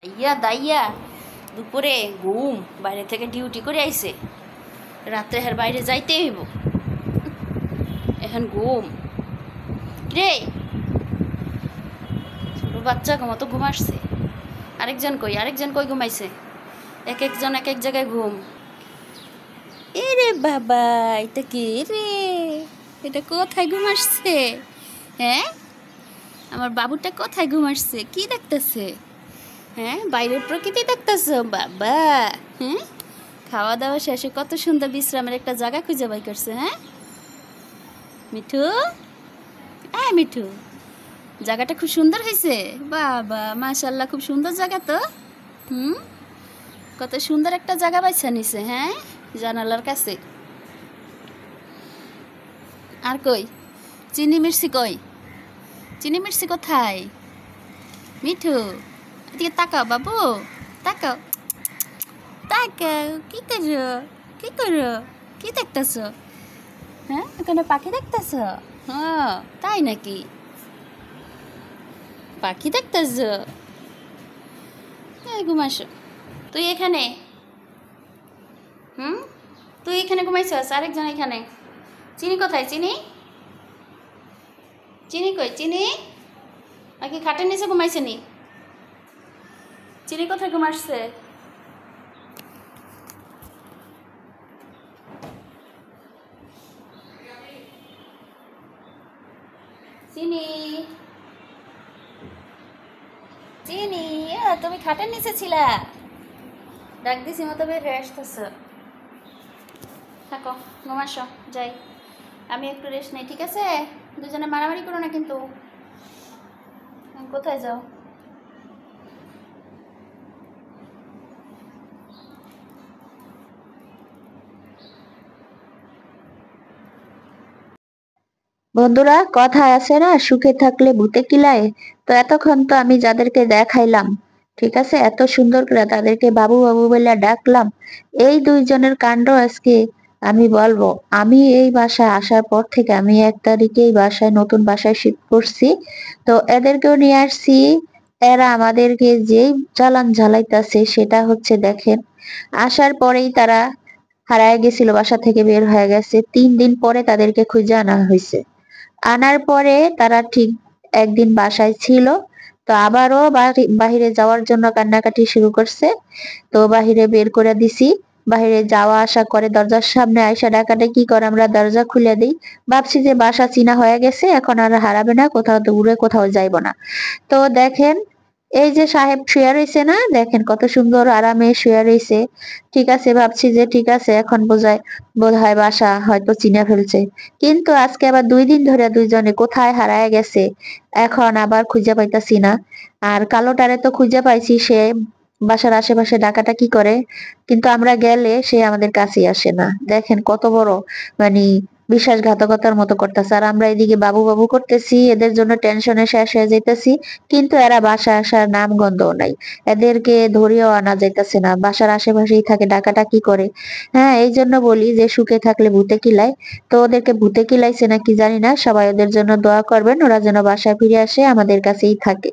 দাইয়া দাইয়া দুপুরে ঘুম, বাইরে থেকে ডিউটি করে আইছে, রাত্রে হের বাইরে যাইতে হইব, এখন ঘুম রে। ছোট বাচ্চা ঘুমাতো ঘুম আসছে। আরেকজন কই ঘুমাইছে। এক একজন এক এক জায়গায় ঘুম। এ রে বাবা, এটা কি রে? এটা কোথায় ঘুম আসছে? হ্যাঁ, আমার বাবুটা কোথায় ঘুম আসছে? কি দেখতেছে? হ্যাঁ, বাইরের প্রকৃতি দেখতেছ বাবা? হ্যাঁ, খাওয়া দাওয়া শেষে কত সুন্দর বিশ্রামের একটা জায়গা খুঁজে বাই করছে। হ্যাঁ মিঠু, হ্যাঁ মিঠু, জায়গাটা খুব সুন্দর হয়েছে। বাবা মাশাল্লাহ, খুব সুন্দর জায়গা তো। কত সুন্দর একটা জায়গা বাইছা নিছে। হ্যাঁ, জানালার কাছে। আর কই চিনি মির্চি? কই চিনি মির্চি কোথায়? মিঠু, এদিকে তাকাও বাবু, তাকাও তাকাও। কি করো, কি করো, কি দেখতেছ? হ্যাঁ, এখানে পাখি দেখতেছ? হ্যাঁ, তাই নাকি? পাখি দেখতেছ? ঘুমাস তুই এখানে? তুই এখানে ঘুমাইছস, আরেকজন এখানে। চিনি কোথায়? চিনি, চিনি কই? চিনি নাকি খাটের নিচে ঘুমাইছে নি? চিনি কোথায় ঘুমাচ্ছে? চিনি, চিনি, তুমি খাটের নিচে ছিলা? ডাক দিছি মতো বের হয়ে আসতেছ। থাকো, ঘুমাস, যাই আমি একটু রেস্ট নেই, ঠিক আছে? দুজনে মারামারি করো না কিন্তু। কোথায় যাও? বন্ধুরা, কথায় আছে না, সুখে থাকলে ভূতে কিলায়। তো এতক্ষণ তো আমি যাদেরকে দেখাইলাম, ঠিক আছে, এত সুন্দর করে তাদেরকে বাবু বাবু বলে ডাকলাম, এই দুইজনের কাণ্ড আজকে আমি বলবো। আমি এই বাসায় আসার পর থেকে, আমি 1 তারিখে এই বাসায়, নতুন বাসায় শিফট করছি। তো এদেরকেও নিয়ে আসছি। এরা আমাদেরকে যেই জ্বালান জ্বালাইতেছে সেটা হচ্ছে, দেখেন, আসার পরেই তারা হারায় গেছিল, বাসা থেকে বের হয়ে গেছে। 3 দিন পরে তাদেরকে খুঁজে আনা হয়েছে। আনার পরে তারা ঠিক একদিন বাসায় ছিল, তো আবারও বাহিরে যাওয়ার জন্য কান্নাকাটি শুরু করছে। তো বাহিরে বের করে দিছি। বাহিরে যাওয়া আসা করে, দরজার সামনে আইসা ডাকাডাকি করে, আমরা দরজা খুলে দিই। ভাবছি যে বাসা চিনা হয়ে গেছে, এখন আর হারাবে না, কোথাও দূরে কোথাও যাইবো না। তো দেখেন, এই যে সাহেব শুয়ে রয়েছে না, দেখেন কত সুন্দর আরামে শুয়ে রয়েছে। ঠিক আছে, ভাবছি যে ঠিক আছে, এখন বোধহয় বাসা হয়তো চিনে ফেলছে। কিন্তু আজকে আবার 2 দিন ধরে দুইজনে কোথায় হারায় গেছে, এখন আবার খুঁজে পাইতাছি না। আর কালোটারে তো খুঁজে পাইছি, সে বাসার আশেপাশে ডাকাডাকি করে, কিন্তু আমরা গেলে সে আমাদের কাছেই আসে না। দেখেন কত বড়, মানে, বিশ্বাসঘাতকতার মতো করতেছে। আর আমরা এদিকে বাবু বাবু করতেছি, এদের জন্য টেনশনে শেষ হয়ে যাইতেছি। কিন্তু এরা বাসায় আসার নাম গন্ধও নাই। এদেরকে ধরেও আনা যাইতেছে না, বাসার আশেপাশেই থাকে, ডাকাডাকি করে। হ্যাঁ, এই জন্য বলি যে সুখে থাকলে ভূতে কিলায়। তো ওদেরকে ভূতে কিলাইছে নাকি জানি না, সবাই ওদের জন্য দোয়া করবেন, ওরা যেন বাসায় ফিরে আসে, আমাদের কাছেই থাকে।